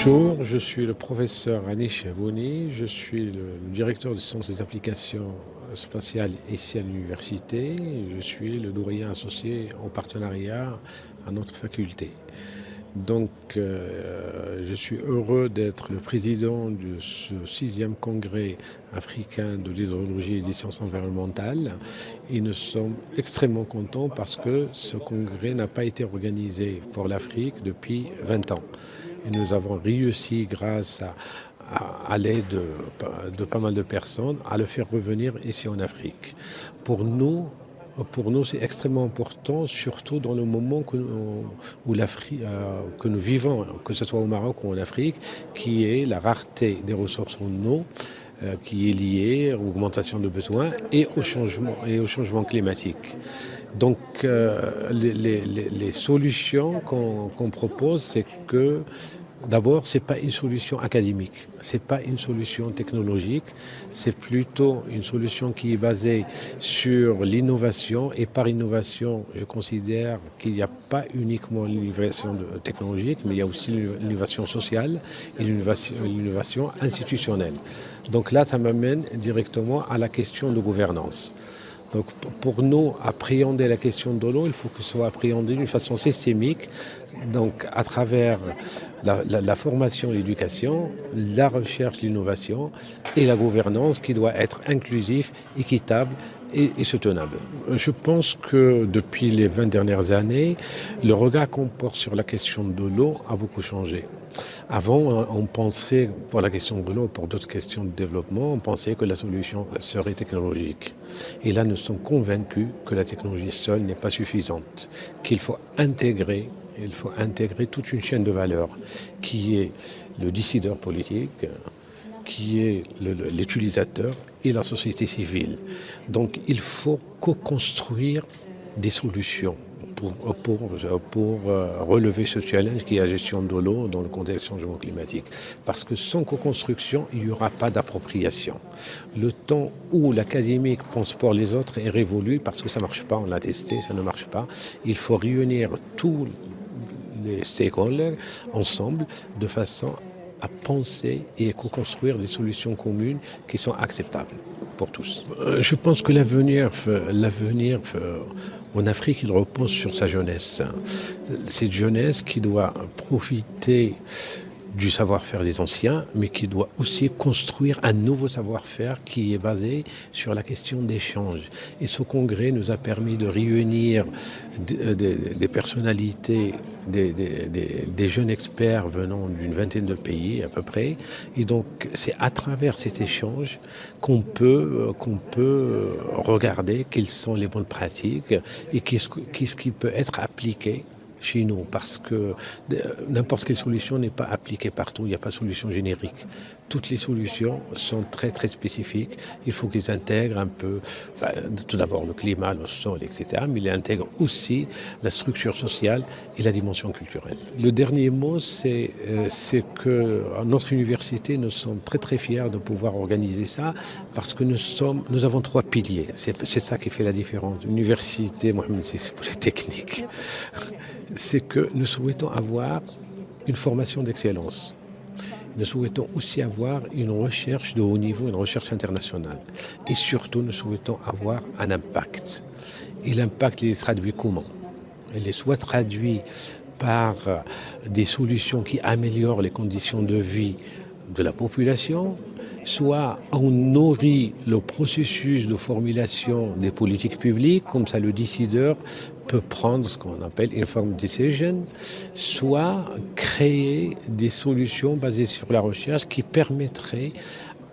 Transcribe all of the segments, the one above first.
Bonjour, je suis le professeur Anish Chabouni, je suis le directeur de sciences des applications spatiales ici à l'université. Je suis le doyen associé en partenariat à notre faculté. Je suis heureux d'être le président de ce 6e congrès africain de l'hydrologie et des sciences environnementales. Et nous sommes extrêmement contents parce que ce congrès n'a pas été organisé pour l'Afrique depuis 20 ans. Et nous avons réussi, grâce à l'aide de pas mal de personnes, à le faire revenir ici en Afrique. Pour nous, c'est extrêmement important, surtout dans le moment où que nous vivons, que ce soit au Maroc ou en Afrique, qui est la rareté des ressources en eau, qui est liée à l'augmentation de besoins et au changement climatique. Les solutions qu'on propose, c'est que d'abord, ce n'est pas une solution académique, ce n'est pas une solution technologique, c'est plutôt une solution qui est basée sur l'innovation. Et par innovation, je considère qu'il n'y a pas uniquement l'innovation technologique, mais il y a aussi l'innovation sociale et l'innovation institutionnelle. Donc là, ça m'amène directement à la question de gouvernance. Donc pour nous, appréhender la question de l'eau, il faut que ce soit appréhendé d'une façon systémique, donc à travers la formation, l'éducation, la recherche, l'innovation et la gouvernance qui doit être inclusive, équitable et soutenable. Je pense que depuis les 20 dernières années, le regard qu'on porte sur la question de l'eau a beaucoup changé. Avant, on pensait, pour la question de l'eau, pour d'autres questions de développement, on pensait que la solution serait technologique. Et là, nous sommes convaincus que la technologie seule n'est pas suffisante, qu'il faut intégrer toute une chaîne de valeurs qui est le décideur politique, qui est l'utilisateur et la société civile. Donc il faut co-construire des solutions pour relever ce challenge qui est la gestion de l'eau dans le contexte du changement climatique. Parce que sans co-construction, il n'y aura pas d'appropriation. Le temps où l'académique pense pour les autres est révolu parce que ça ne marche pas, on l'a testé, ça ne marche pas. Il faut réunir tous les stakeholders ensemble de façon à penser et à co-construire des solutions communes qui sont acceptables pour tous. Je pense que l'avenir en Afrique, il repose sur sa jeunesse. Cette jeunesse qui doit profiter du savoir-faire des anciens, mais qui doit aussi construire un nouveau savoir-faire qui est basé sur la question d'échange. Et ce congrès nous a permis de réunir des personnalités, des jeunes experts venant d'une vingtaine de pays à peu près. Et donc, c'est à travers cet échange qu'on peut regarder quelles sont les bonnes pratiques et qu'est-ce qui peut être appliqué chez nous, parce que n'importe quelle solution n'est pas appliquée partout, il n'y a pas de solution générique. Toutes les solutions sont très très spécifiques, il faut qu'ils intègrent un peu, tout d'abord le climat, le sol, etc., mais ils intègrent aussi la structure sociale et la dimension culturelle. Le dernier mot, c'est que à notre université, nous sommes très très fiers de pouvoir organiser ça, parce que nous avons 3 piliers, c'est ça qui fait la différence. L'université, Mohamed, c'est pour les techniques. C'est que nous souhaitons avoir une formation d'excellence. Nous souhaitons aussi avoir une recherche de haut niveau, une recherche internationale. Et surtout, nous souhaitons avoir un impact. Et l'impact, il est traduit comment? Il est soit traduit par des solutions qui améliorent les conditions de vie de la population, soit on nourrit le processus de formulation des politiques publiques, comme ça le décideur peut prendre ce qu'on appelle informed decision, soit créer des solutions basées sur la recherche qui permettraient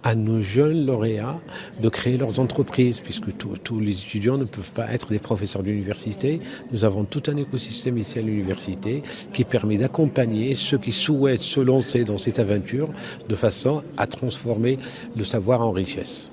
à nos jeunes lauréats de créer leurs entreprises, puisque tous les étudiants ne peuvent pas être des professeurs d'université. Nous avons tout un écosystème ici à l'université qui permet d'accompagner ceux qui souhaitent se lancer dans cette aventure de façon à transformer le savoir en richesse.